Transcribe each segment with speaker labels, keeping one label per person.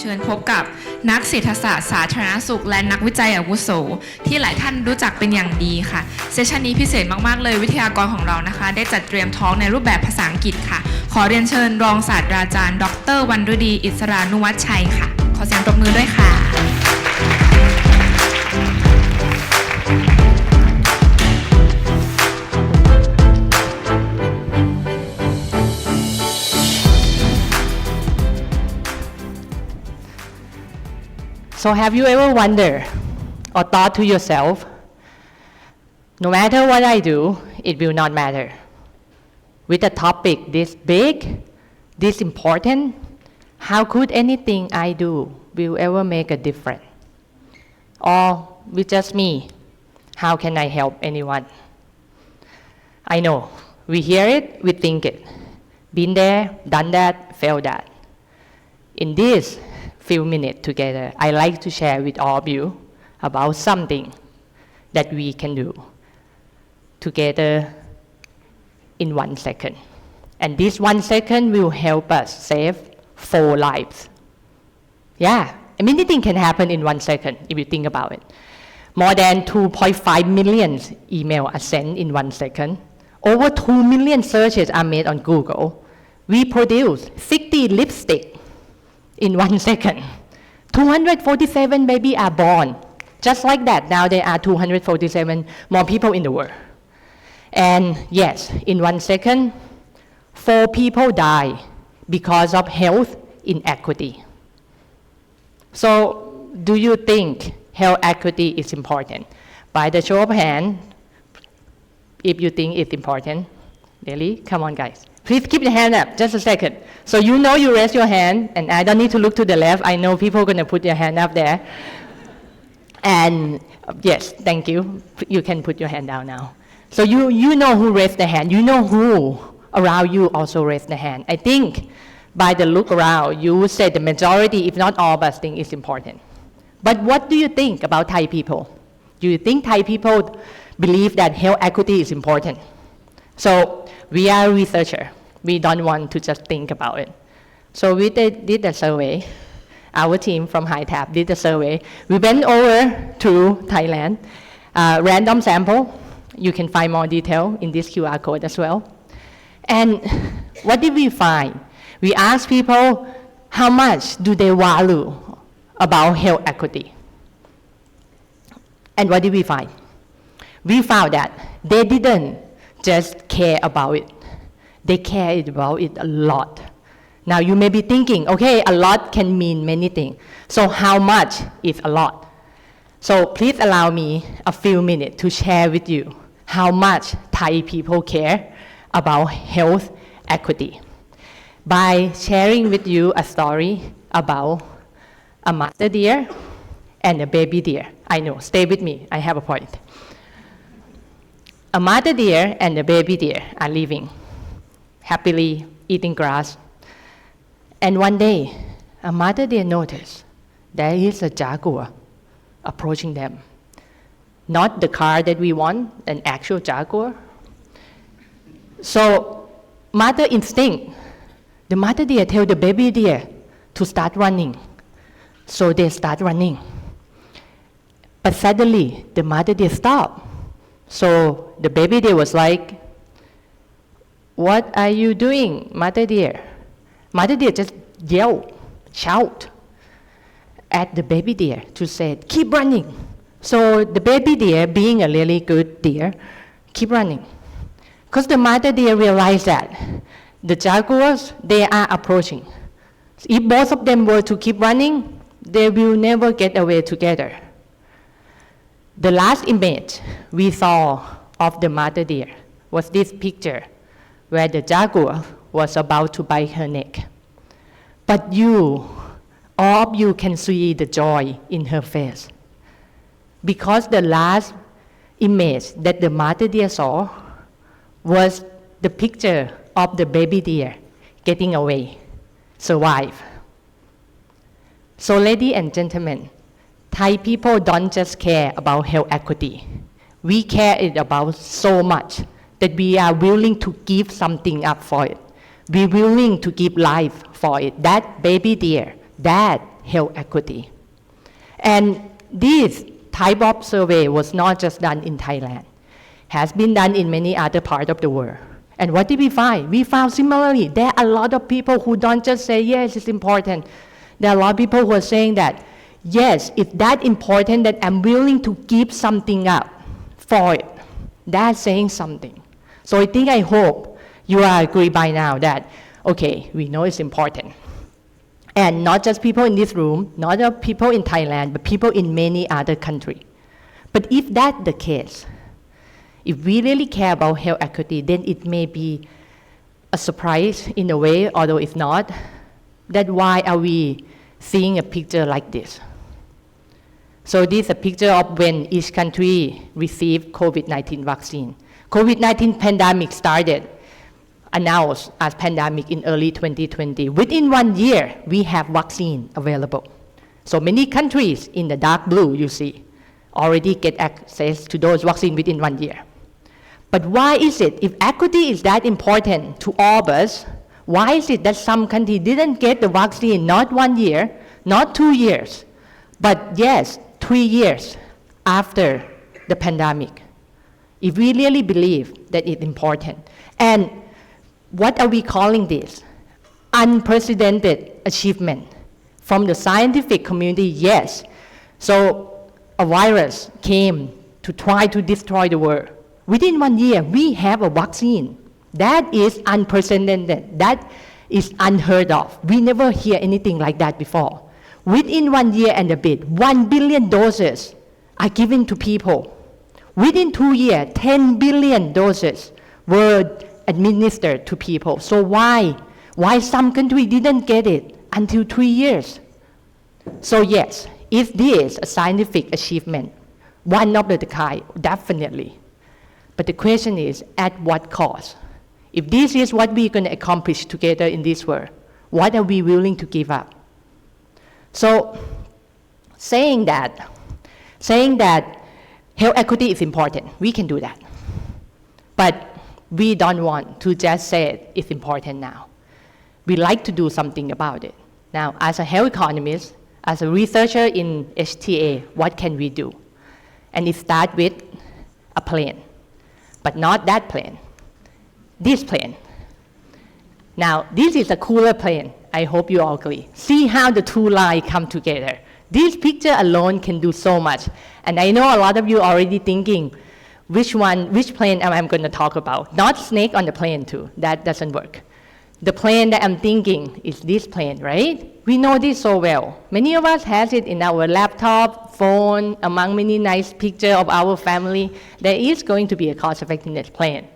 Speaker 1: เชิญพบกับนักเศรษฐศาสตร์สาธารณสุขและนักวิจัยอาวุโสที่หลายท่านรู้จักเป็นอย่างดีค่ะเซสชันนี้พิเศษมากๆเลยวิทยากรของเรานะคะได้จัดเตรียมทอล์กในรูปแบบภาษาอังกฤษค่ะขอเรียนเชิญรองศาสตราจารย์ดร.วรรณฤดีอิสรานุวัชชัยค่ะขอเสียงปรบมือด้วยค่ะ
Speaker 2: So have you ever wondered or thought to yourself, no matter what I do, it will not matter. With a topic this big, this important, how could anything I do will ever make a difference? Or with just me, how can I help anyone? I know, we hear it, we think it. Been there, done that, felt that. In this few minutes together, I like to share with all of you about something that we can do together in 1 second. And this 1 second will help us save 4 lives. Yeah, anything can happen in 1 second if you think about it. More than 2.5 million emails are sent in 1 second. Over 2 million searches are made on Google. We produce 60 lipsticks in 1 second. 247 babies are born. Just like that, now there are 247 more people in the world. And yes, in 1 second, 4 people die because of health inequity. So, do you think health equity is important? By the show of hand, if you think it's important. Really? Come on, guys. Please keep your hand up, just a second. So you know you raise your hand, and I don't need to look to the left. I know people are going to put their hand up there. And yes, thank you. You can put your hand down now. So you know who raised the hand. You know who around you also raised the hand. I think by the look around, you would say the majority, if not all of us, think it's important. But what do you think about Thai people? Do you think Thai people believe that health equity is important? So we are researchers. We don't want to just think about it. So we did a survey. Our team from HTAlk did a survey. We went over to Thailand, random sample. You can find more detail in this QR code as well. And what did we find? We asked people how much do they value about health equity. And what did we find? We found that they didn't just care about it. They care about it a lot. Now you may be thinking, okay, a lot can mean many things. So how much is a lot? So please allow me a few minutes to share with you how much Thai people care about health equity by sharing with you a story about a mother deer and a baby deer. I know, stay with me, I have a point. A mother deer and a baby deer are living happily, eating grass. And one day, a mother deer noticed there is a jaguar approaching them. Not the car that we want, an actual jaguar. So, mother instinct, the mother deer tells the baby deer to start running. So they start running. But suddenly, the mother deer stopped. So the baby deer was like, what are you doing, mother deer? Mother deer just yelled, shout at the baby deer to say, keep running. So the baby deer, being a really good deer, keep running. Because the mother deer realized that the jaguars, they are approaching. If both of them were to keep running, they will never get away together. The last image we saw of the mother deer was this picture where the jaguar was about to bite her neck. But you, all of you can see the joy in her face. Because the last image that the mother deer saw was the picture of the baby deer getting away, survive. So ladies and gentlemen, Thai people don't just care about health equity. We care it about so much that we are willing to give something up for it. We're willing to give life for it. That baby deer, that health equity. And this type of survey was not just done in Thailand, has been done in many other parts of the world. And what did we find? We found similarly, there are a lot of people who don't just say, yes, it's important. There are a lot of people who are saying that, yes, it's that important that I'm willing to give something up for it. That's saying something. So I hope you all agree by now that, okay, we know it's important. And not just people in this room, not just people in Thailand, but people in many other countries. But if that's the case, if we really care about health equity, then it may be a surprise in a way, although it's not, that why are we seeing a picture like this? So this is a picture of when each country received COVID-19 vaccine. COVID-19 pandemic started, announced as pandemic in early 2020. Within 1 year, we have vaccine available. So many countries in the dark blue, you see, already get access to those vaccines within 1 year. But why is it, if equity is that important to all of us, why is it that some countries didn't get the vaccine not 1 year, not 2 years, but yes, 3 years after the pandemic? If we really believe that it's important. And what are we calling this? Unprecedented achievement. From the scientific community, yes. So a virus came to try to destroy the world. Within 1 year, we have a vaccine. That is unprecedented. That is unheard of. We never hear anything like that before. Within 1 year and a bit, 1 billion doses are given to people. Within 2 years, 10 billion doses were administered to people. So why some countries didn't get it until 3 years? So yes, is this a scientific achievement? One of the kind, definitely. But the question is, at what cost? If this is what we're going to accomplish together in this world, what are we willing to give up? So saying that health equity is important, we can do that. But we don't want to just say it's important now. We like to do something about it. Now, as a health economist, as a researcher in HTA, what can we do? And it starts with a plan, but not that plan, this plan. Now, this is a cooler plan. I hope you all agree. See how the two lines come together. This picture alone can do so much. And I know a lot of you are already thinking, which plane am I going to talk about? Not snake on the plane too, that doesn't work. The plane that I'm thinking is this plane, right? We know this so well. Many of us has it in our laptop, phone, among many nice pictures of our family. There is going to be a cost-effectiveness plan.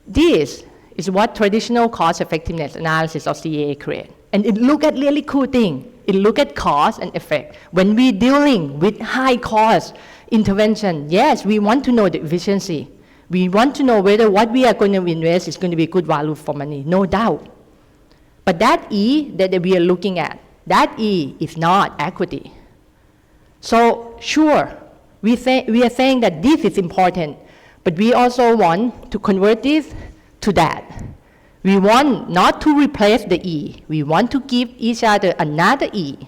Speaker 2: This is what traditional cost-effectiveness analysis of CEA create. And it look at really cool thing. It look at cost and effect. When we're dealing with high cost intervention, yes, we want to know the efficiency. We want to know whether what we are going to invest is going to be good value for money, no doubt. But that E that we are looking at, that E is not equity. So sure, we are saying that this is important, but we also want to convert this to that. We want not to replace the E. We want to give each other another E.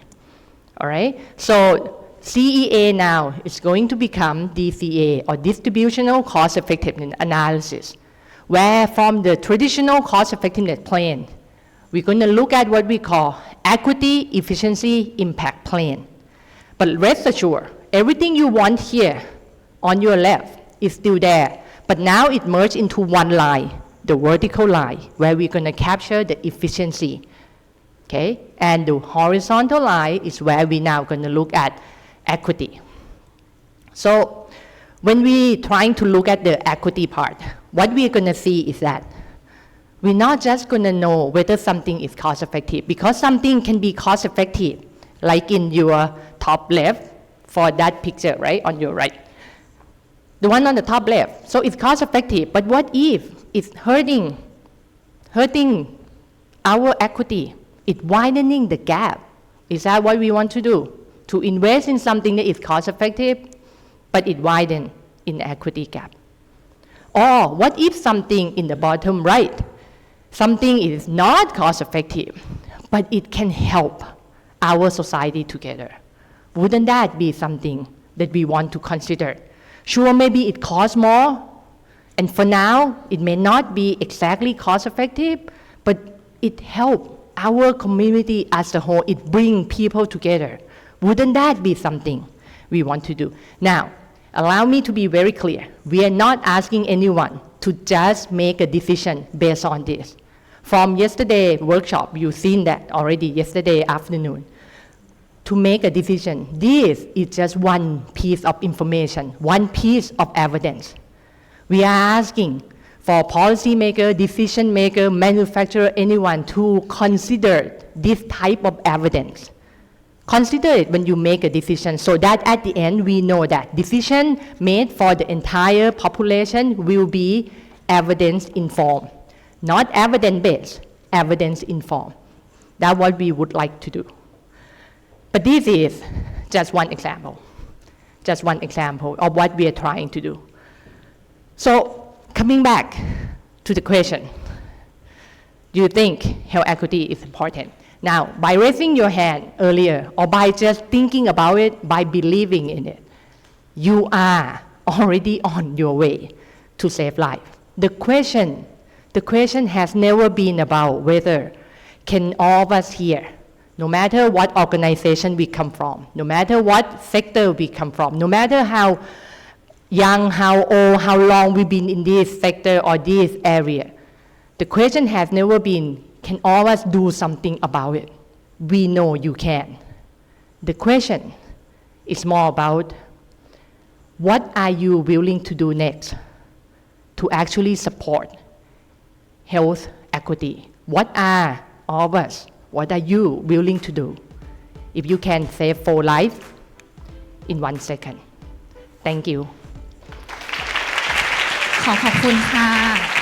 Speaker 2: All right? So CEA now is going to become DCEA, or Distributional Cost Effectiveness Analysis, where from the traditional cost effectiveness plan, we're going to look at what we call equity, efficiency, impact plan. But rest assured, everything you want here on your left is still there, but now it merged into one line, the vertical line, where we're going to capture the efficiency. Okay? And the horizontal line is where we're now going to look at equity. So when we trying to look at the equity part, what we're going to see is that we're not just going to know whether something is cost effective, because something can be cost effective, like in your top left for that picture, right, on your right. The one on the top left, so it's cost effective, but what if it's hurting our equity? It's widening the gap. Is that what we want to do? To invest in something that is cost effective, but it widens in the equity gap. Or what if something in the bottom right, something is not cost effective, but it can help our society together. Wouldn't that be something that we want to consider? Sure, maybe it costs more, and for now, it may not be exactly cost effective, but it helps our community as a whole. It brings people together. Wouldn't that be something we want to do? Now, allow me to be very clear. We are not asking anyone to just make a decision based on this. From yesterday's workshop, you've seen that already yesterday afternoon. To make a decision, this is just one piece of information, one piece of evidence. We are asking for policymaker, decision maker, manufacturer, anyone to consider this type of evidence. Consider it when you make a decision so that at the end we know that decision made for the entire population will be evidence informed, not evidence based, evidence informed. That's what we would like to do. But this is just one example of what we are trying to do. So coming back to the question, do you think health equity is important? Now, by raising your hand earlier or by just thinking about it, by believing in it, you are already on your way to save life. The question has never been about whether can all of us here, no matter what organization we come from, no matter what sector we come from, no matter how young, how old, how long we've been in this sector or this area, the question has never been, can all of us do something about it? We know you can. The question is more about what are you willing to do next to actually support health equity? What are all of us, what are you willing to do if you can save 4 lives in 1 second? Thank you.
Speaker 1: ขอบคุณค่ะ